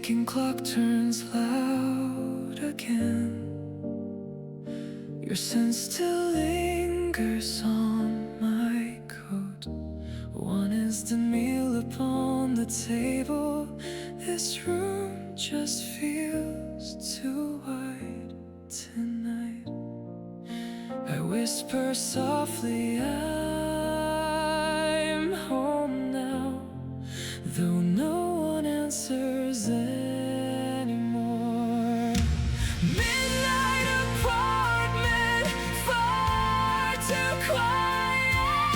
ticking clock turns loud again. Your scent still lingers on my coat. One instant meal upon the table. This room just feels too wide tonight. I whisper softly, I'm home now, though no one answers anymore. Midnight apartment, far too quiet.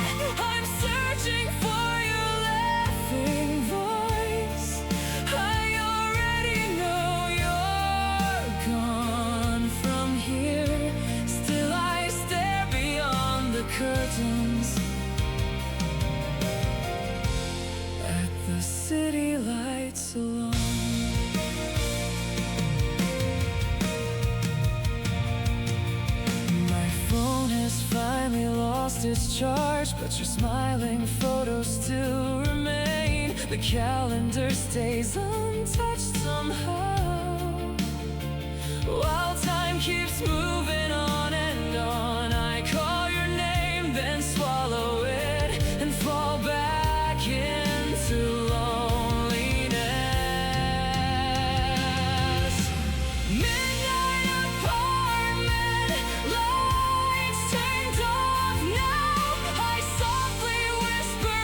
I'm searching for your laughing voice. I already know you're gone from here. Still I stare beyond the curtains at the city lights alone. My phone has finally lost its charge, but your smiling photos still remain. The calendar stays untouched somehow, while time keeps moving on and on. I call your name, then swallow it and fall back into loneliness. Midnight apartment, lights turned off now. I softly whisper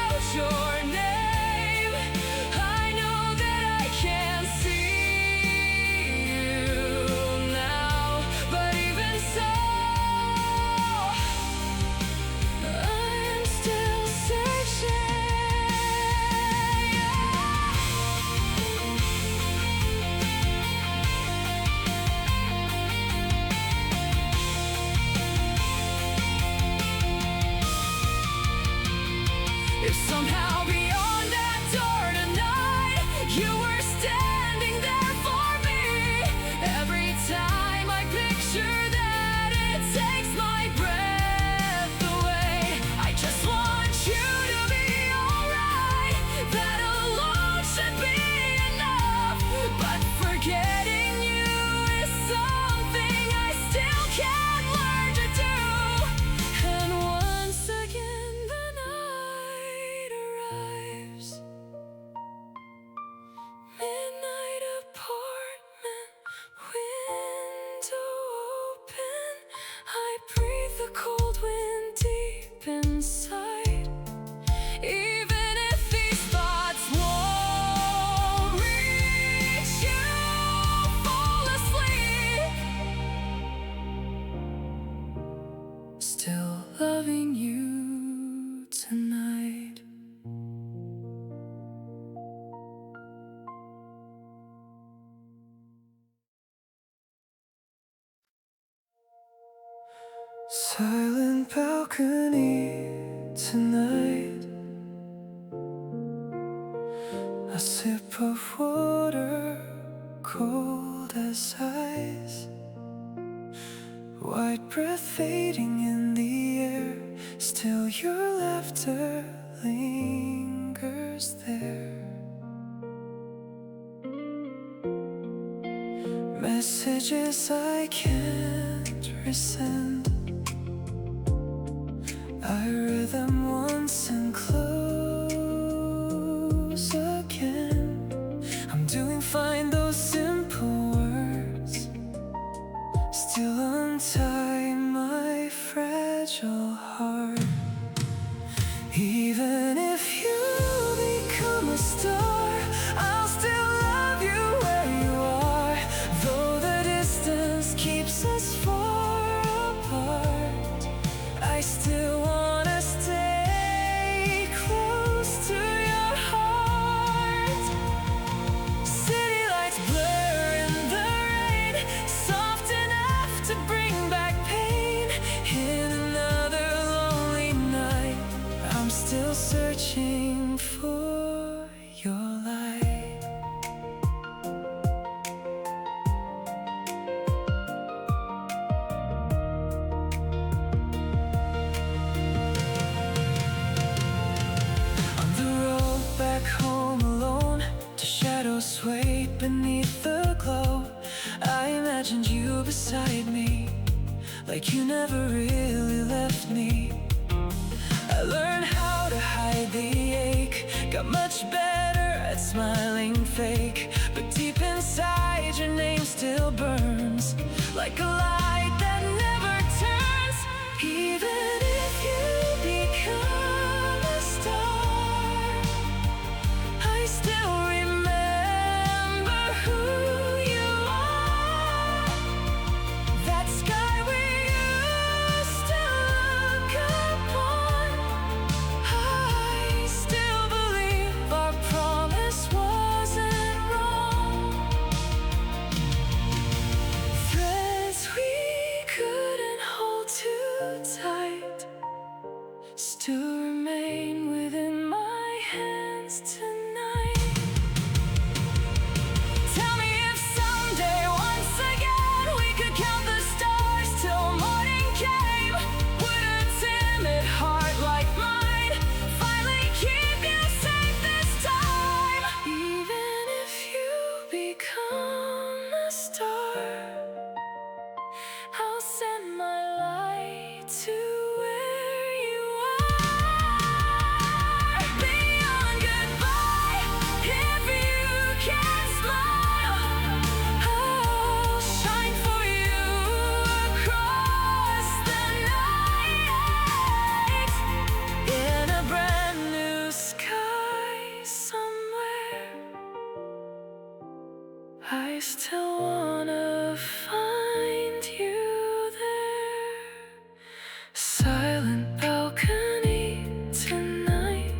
out your name. I know that I can't see you now, but even so, I'm still searching. If somehow beyond that door tonight you were standing there for me, every time I picture that, it takes my breath away. I just want you to be alright, that alone should be enough. But forgetting you is something I still can't learn to do. And once again the night arrives. Midnight apartment, window open. I breathe the cold wind deep inside. Even if these thoughts won't reach you, fall asleep. Still loving you tonight. Silent balcony tonight. A sip of water, cold as ice. White breath fading in the air. Still your laughter lingers there. Messages I can't resend. I read them once and close again. I'm doing fine, those simple words still untie my fragile heart. Even if you become a star, I'll still love you where you are. Though the distance keeps us far apart, I still wanna stay close to your heart. City lights blur in the rain, soft enough to bring back pain. In another lonely night, I'm still searching for your light. On the road back home alone, the shadows sway beside me, like you never really left me. I learned how to hide the ache, got much better at smiling fake, but deep inside your name still burns, like a light that never turns. Even if you become a star, I still remember who you are. That sky we used to look upon, I still believe our promise wasn't wrong. Threads we couldn't hold too tight still remain within my hands tonight. Tell me if someday, once again, we could count the stars till morning came. Would a timid heart like mine finally keep you safe this time? Even if you become a star, I'll send my light to where you are. Beyond goodbye, if you can smile, I'll shine for you across the night. In a brand new sky somewhere, I still wanna find you there. Silent balcony tonight,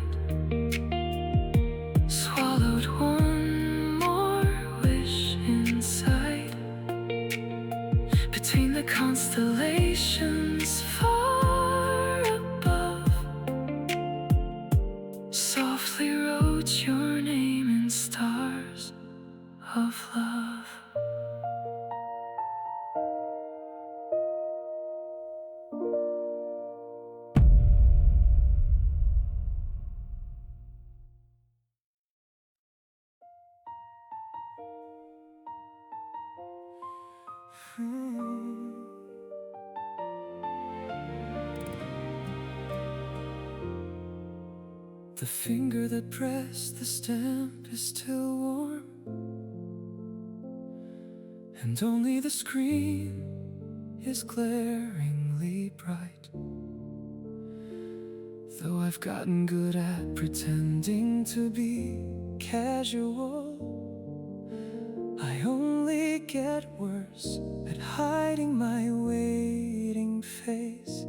swallowed one more wish inside. Between the constellations far above, softly wrote your name in stars of love. The finger that pressed the stamp is still warm, and only the screen is glaringly bright. Though I've gotten good at pretending to be casual, I only get worse at hiding my waiting face.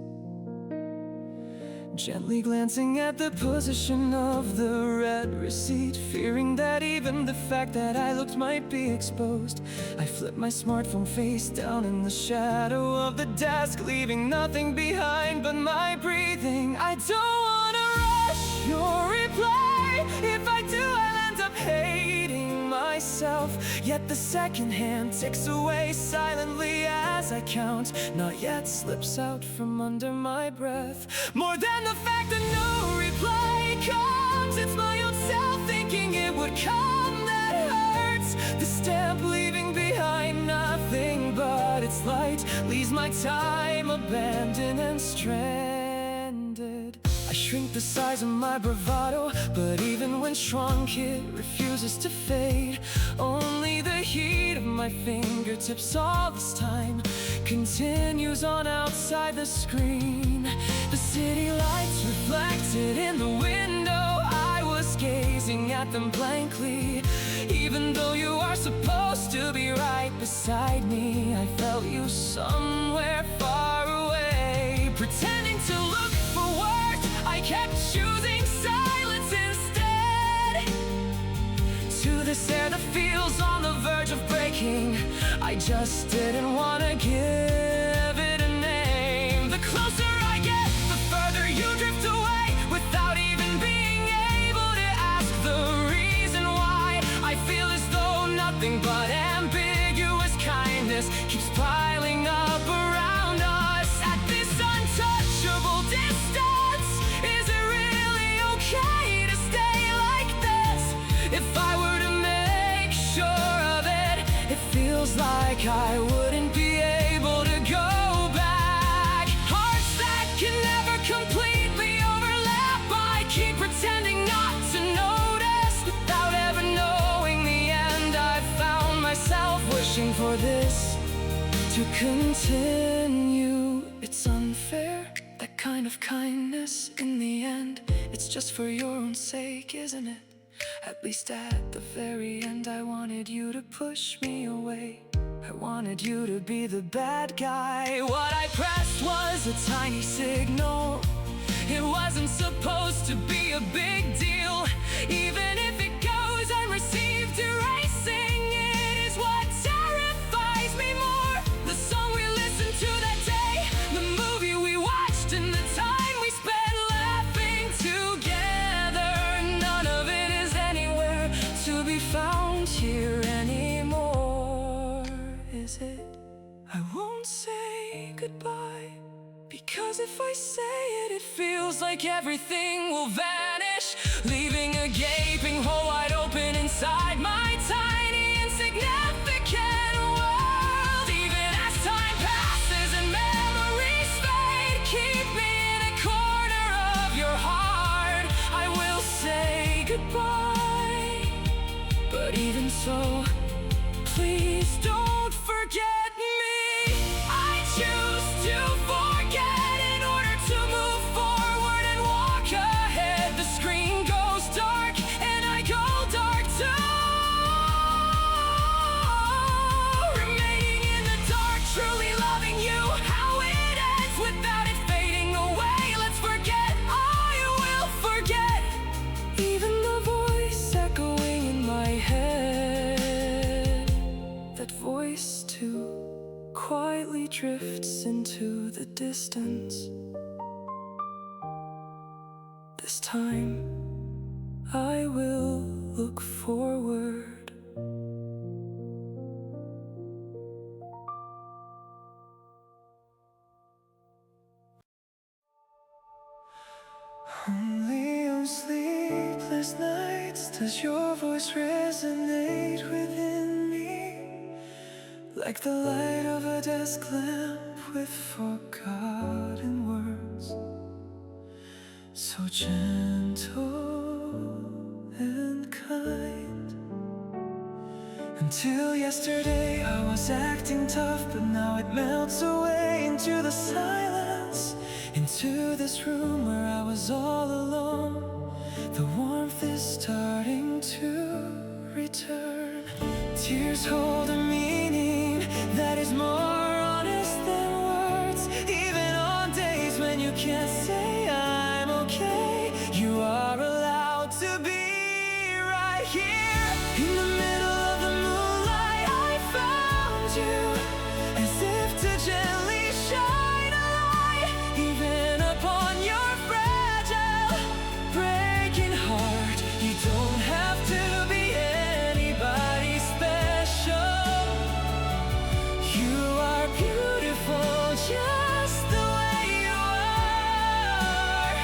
Gently glancing at the position of the red receipt, fearing that even the fact that I looked might be exposed, I flipped my smartphone face down in the shadow of the desk, leaving nothing behind but my breathing. I don't wanna rush your reply. If I do, I'll end up hating myself. Yet the second hand ticks away silently as I count. Not yet slips out from under my breath. More than the fact that no reply comes, it's my own self thinking it would come that hurts. The stamp leaving behind nothing but its light, leaves my time abandoned and stranded. I shrink the size of my bravado, but even when shrunk it refuses to fade. Only the heat of my fingertips all this time continues on outside the screen. The city lights reflected in the window, I was gazing at them blankly. Even though you are supposed to be right beside me, I felt you somewhere far away. Pretending to look for words, I kept choosing silence instead. To this air that feels on the verge of breaking, I just didn't want to give it a name. The closer I get, the further you drift away, without even being able to ask the reason why. I feel as though nothing but ambiguous kindness keeps piling up around us. At this untouchable distance, is it really okay to stay like this? If I were to make sure of it, it feels like I wouldn't be able for this to continue. It's unfair, that kind of kindness. In the end, it's just for your own sake, isn't it? At least at the very end, I wanted you to push me away. I wanted you to be the bad guy. What I pressed was a tiny signal. It wasn't supposed to be a big deal. Even if it goes unreceived, erasing it is what terrifies me more. The song we listened to that day, the movie we watched, and the time we spent laughing together. None of it is anywhere to be found here anymore, is it? I won't say goodbye, because if I say it, it feels like everything will vanish, leaving a gaping hole wide open inside my tiny, insignificant world. Even as time passes and memories fade, keep me in a corner of your heart. I will say goodbye, but even so, please don't forget me. I choose to forget in order to move forward and walk ahead. The screen goes dark and I go dark too. Remaining in the dark, truly loving you. How it ends without it fading away. Let's forget, I will forget. Even the voice echoing in my head, that voice too quietly drifts into the distance. This time I will look forward. Only on sleepless nights does your voice resonate within me, like the light of a desk lamp with forgotten words, so gentle and kind. Until yesterday I was acting tough, but now it melts away into the silence, into this room where I was all alone. The warmth is starting to return. Tears hold a meaning that is more honest than words. Even on days when you can't say I'm okay, you are allowed to be right here. In the middle of the moonlight I found you, as if to gently shine a light, even upon your fragile, breaking heart. You don't have to be anybody special. You are beautiful just the way you are.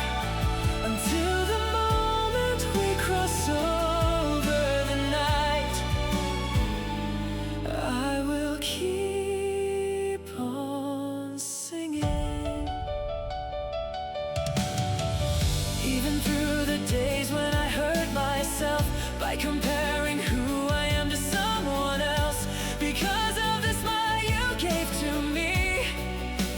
Until the moment we cross over the night, I will keep on singing. Even through the days when I hurt myself by comparing who I am to someone else, because of the smile you gave to me,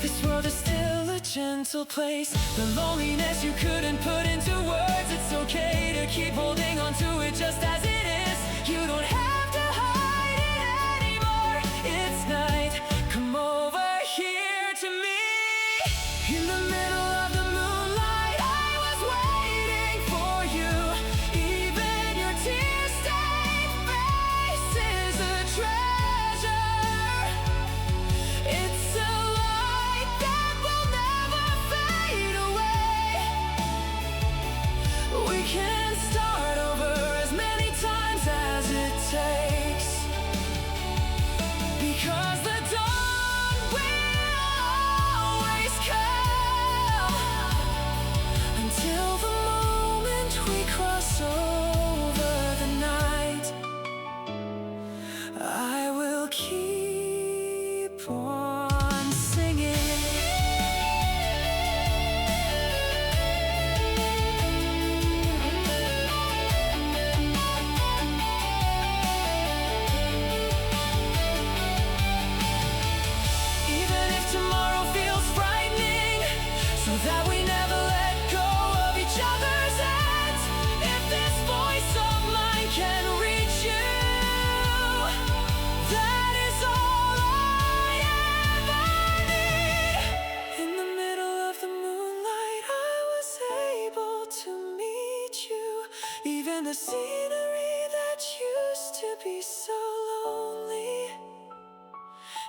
this world is still a gentle place. The loneliness you couldn't put into words, it's okay to keep holding on to it just as it is. You don't have to hide it anymore. It's night, come over here to me. In the middle of the moonlight I was waiting for you. Even your tear-stained face is a treasure. It's a light that will never fade away. We can start over as many times as it takes, because the dawn will always come. Until the moment we cross over the night, I will keep on singing. And the scenery that used to be so lonely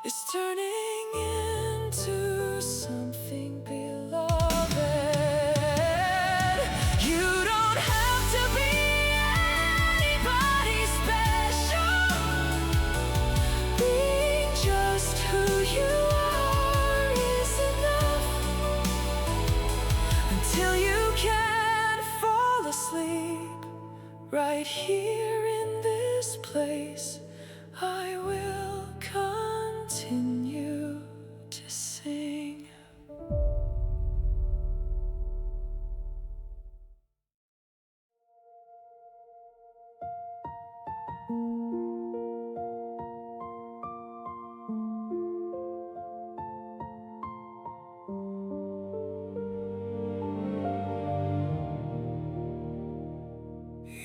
is turning into something beloved. You don't have to be anybody special. Being just who you are is enough. Until you can fall asleep right here in this place, I will continue to sing.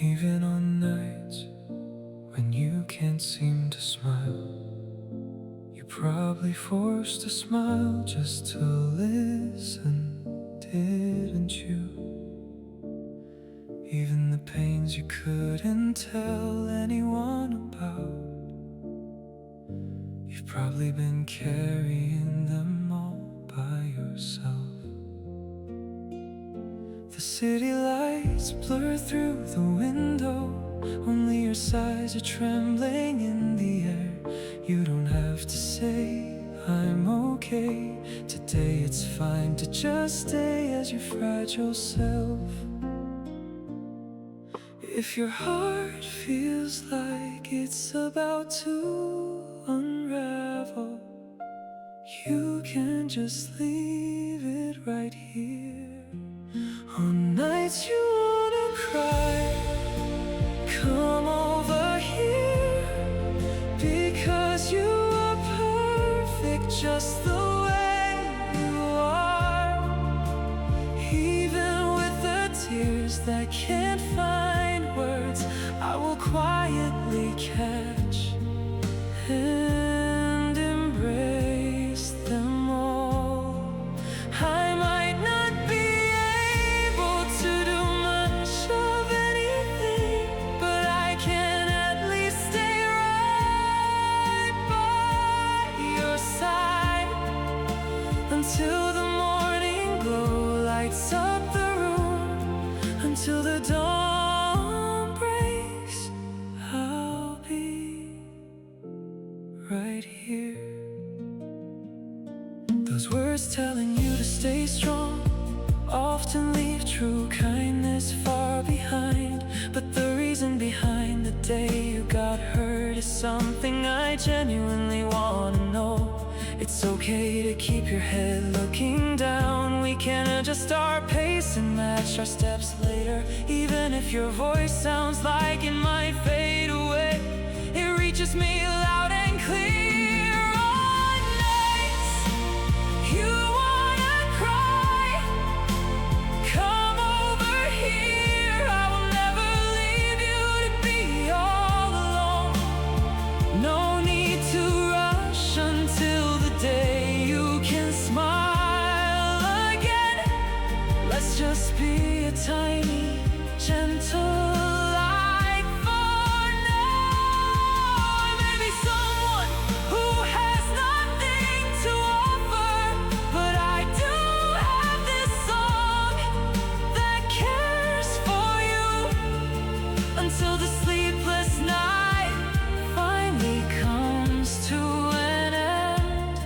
Even on nights when you can't seem to smile, you're probably forced to smile just to listen, didn't you? Even the pains you couldn't tell anyone about, you've probably been carrying them all by yourself. The city lights blur through the window, only your sighs are trembling in the air. You don't have to say, I'm okay. Today it's fine to just stay as your fragile self. If your heart feels like it's about to unravel, you can just leave it right here. On nights you wanna cry, come over here, because you are perfect just the way you are. Even with the tears that can't find words, I will quietly catch and embrace them all. I might not be able to do much of anything, but I can at least stay right by your side until the morning glow lights up the room, until the dawn breaks. I'll be right here. Those words telling you to stay strong often leave true kindness far behind. But the reason behind the day you got hurt is something I genuinely wanna know. It's okay to keep your head looking down. We can adjust our pace and match our steps later. Even if your voice sounds like it might fade away, it reaches me loud and clear. On nights you wanna cry, come over here. I will never leave you to be all alone. No need to rush until the day you can smile again. Let's just be a tiny, gentle light for now. Maybe someone who has nothing to offer, but I do have this song that cares for you until the sleepless night finally comes to an end,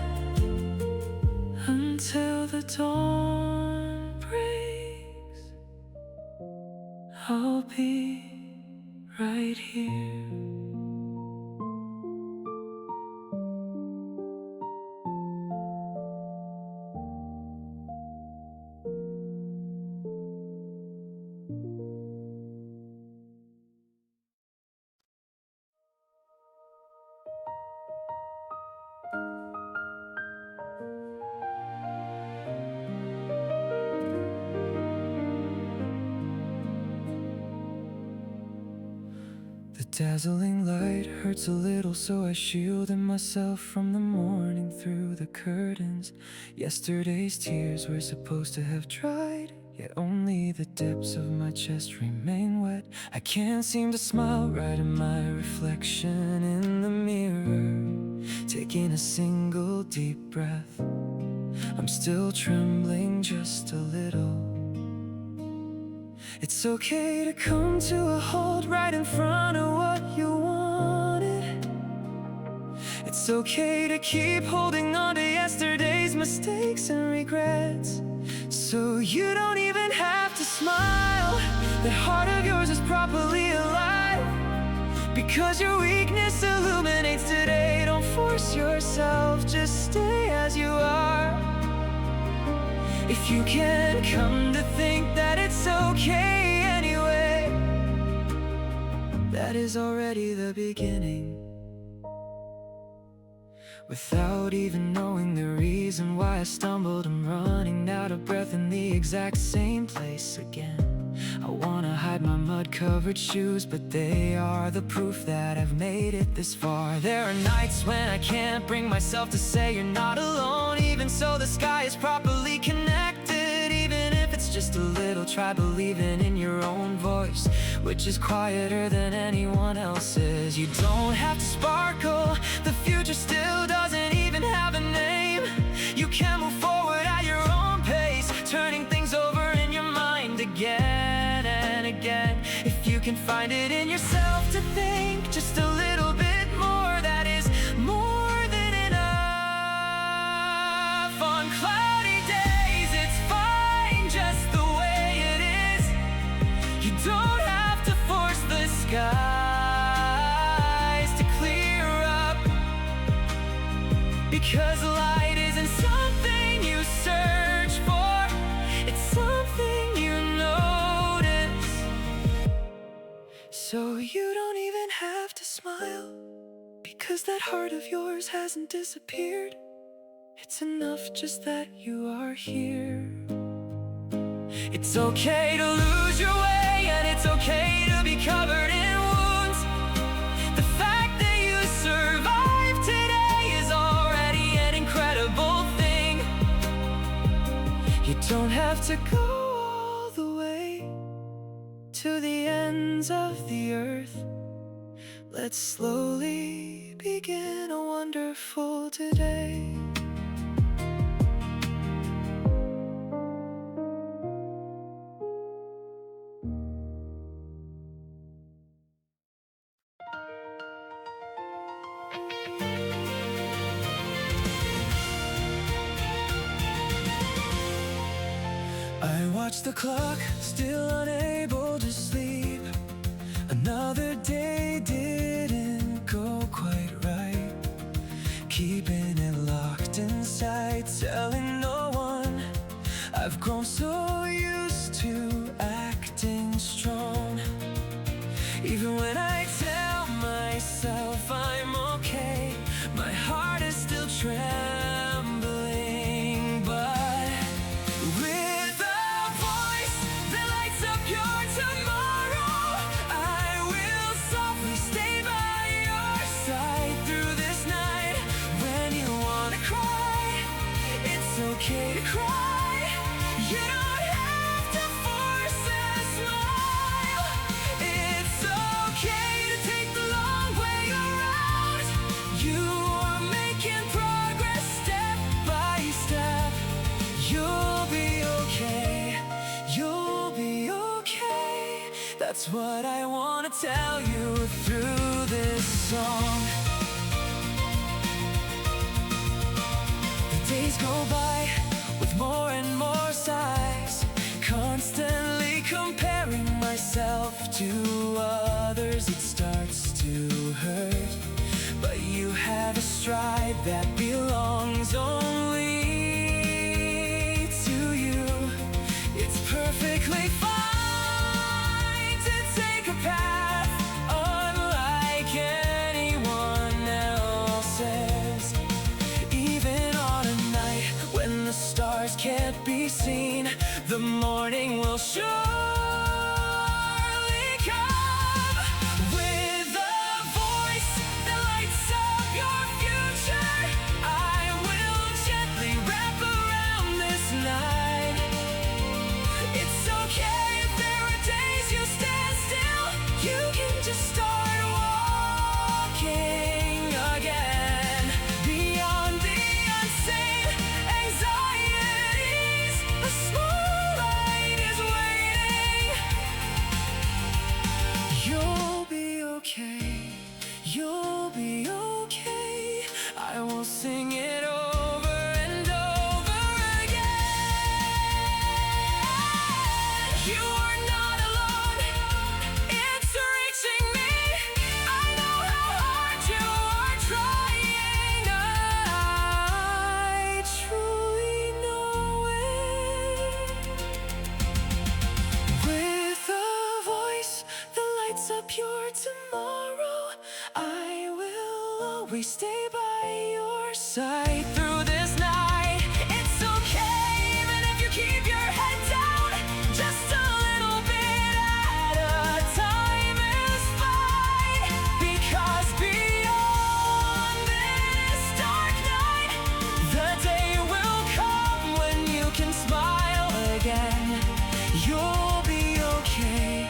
until the dawn breaks. I'll be right here. The dazzling light hurts a little, so I shielded myself from the morning through the curtains. Yesterday's tears were supposed to have dried. yet only the depths of my chest remain wet. I can't seem to smile right at my reflection in the mirror. Taking a single deep breath, I'm still trembling just a little. It's okay to come to a halt right in front of what you wanted. It's okay to keep holding on to yesterday's mistakes and regrets. So you don't even have to smile. That heart of yours is properly alive, because your weakness illuminates today. Don't force yourself, just stay as you are. If you can come to think that it's okay anyway, that is already the beginning. Without even knowing the reason why I stumbled, I'm running out of breath in the exact same place again. I wanna hide my mud-covered shoes, but they are the proof that I've made it this far. There are nights when I can't bring myself to say you're not alone. Even so, the sky is properly connected. Even if it's just a little, try believing in your own voice, which is quieter than anyone else's. You don't have to sparkle, the future still doesn't even have a name. You can move forward at your own pace, turning things over in your mind again and again. If you can find it in yourself to think just a little bit more, that is more than enough. On cloudy days, it's fine just the way it is. You don't have to force the skies to clear up, because light isn't something you search for, it's something you notice. So you don't even have to smile, because that heart of yours hasn't disappeared. It's enough just that you are here. It's okay to lose your way, and it's okay to be covered in wounds. The fact that you survived today is already an incredible thing. You don't have to go all the way to the ends of the earth. Let's slowly begin a wonderful today. I watch the clock, still unable to sleep. Another day didn't go quite right. Keeping it locked inside, telling no one. I've grown so used to acting strong. Even when I tell myself I'm okay, my heart is still trembling. But with a voice that lights up your tomorrow, I will softly stay by your side through this night. When you wanna cry, it's okay to cry. You don't have to force a smile. It's okay to take the long way around. You are making progress step by step. You'll be okay. You'll be okay. That's what I wanna tell you through this song. The days go by with more and more sighs, constantly comparing myself to others. It starts to hurt, but you have a stride that belongs only to you. It's perfectly fine to take a path unlike anyone else's. Even on a night when the stars can't be seen, the morning will surely come. With a voice that lights up your future, I will gently wrap around this night. It's is a pure tomorrow. I will always stay by your side through this night. It's okay, even if you keep your head down. Just a little bit at a time is fine. Because beyond this dark night, the day will come when you can smile again. You'll be okay.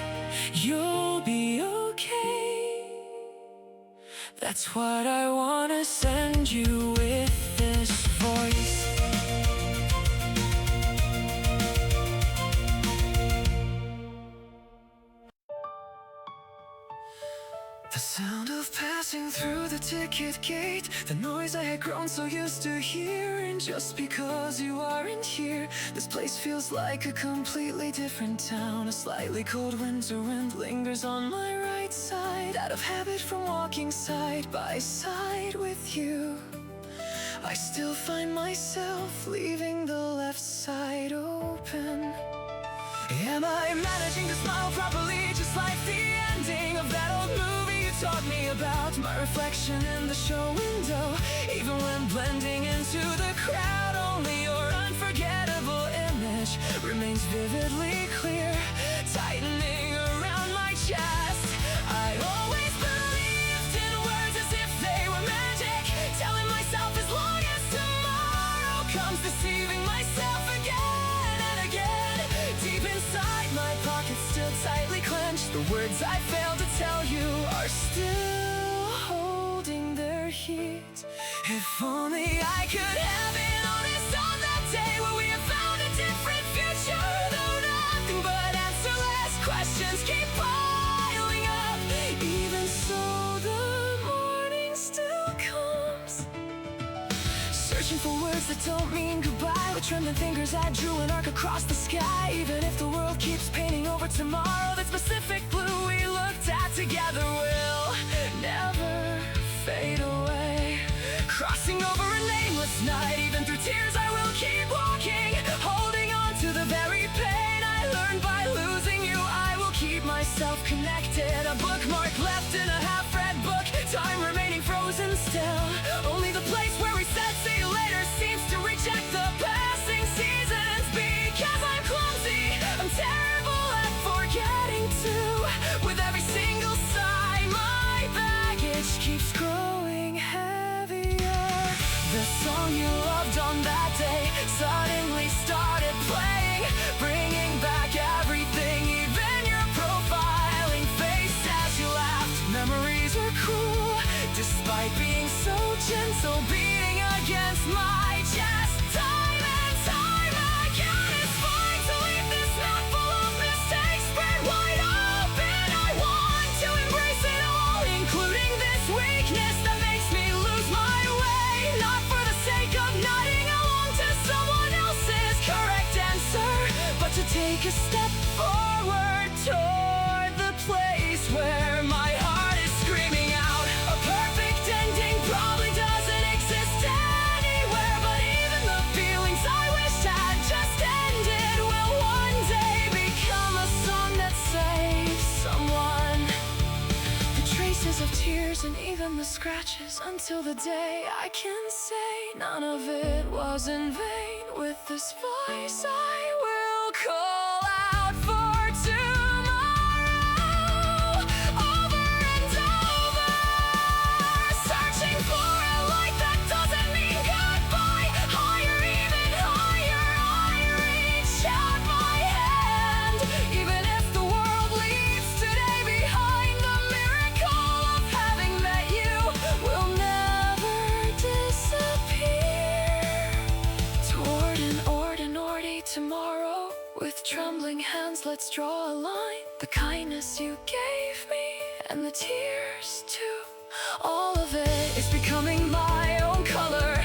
You'll be okay. That's what I wanna send you with this voice. The sound of passing through the ticket gate, the noise I had grown so used to hearing. Just because you aren't here, this place feels like a completely different town. A slightly cold winter wind lingers on my right side. Out of habit from walking side by side with you, I still find myself leaving the left side open. Am I managing to smile properly, just like the ending of that old movie you taught me about? My reflection in the show window, even when blending into the crowd, only your unforgettable image remains vividly clear, tightening around my chest. I always believed in words as if they were magic, telling myself as long as tomorrow comes, deceiving myself again and again. Deep inside my pockets still tightly clenched, the words I failed to tell you are still holding their heat. If only I could have been honest on that day where we have found a different future, though nothing but answerless questions keep piling up. Even so, the morning still comes, searching for words that don't mean goodbye. With trembling fingers I drew an arc across the sky. Even if the world keeps painting over tomorrow, that specific blue we looked at together will never fade away. Crossing over a nameless night, even through tears I will keep walking, holding on to the very pain I learned by losing you. I will keep myself connected, a bookmark left in a half-read book, time remaining frozen still. Only the place where we said see you later seems to reject the passing seasons. Because I'm clumsy, I'm terrible at forgetting too. With every single sigh, my baggage keeps growing heavier. The song you loved on that day suddenly started playing, bringing back everything, even your profiling face as you laughed. Memories were cruel, despite being so gentle, beating against my chest. Time and time again, it's fine to leave this map full of mistakes spread wide open. I want to embrace it all, including this weakness that makes me lose my way. Not for the sake of nodding along to someone else's correct answer, but to take a step forward toward the place where my heart is screaming out. A perfect ending probably doesn't exist anywhere, but even the feelings I wished had just ended will one day become a song that saves someone. The traces of tears and even the scratches, until the day I can say none of it was in vain. With this voice I will call out for tomorrow, over and over, searching for a light that doesn't mean goodbye. Higher, even higher, I reach out my hand. Even if the world leaves today behind, the miracle of having met you will never disappear. Toward an ordinary tomorrow, with trembling hands let's draw a line. The kindness you gave me and the tears too, all of it is becoming my own color.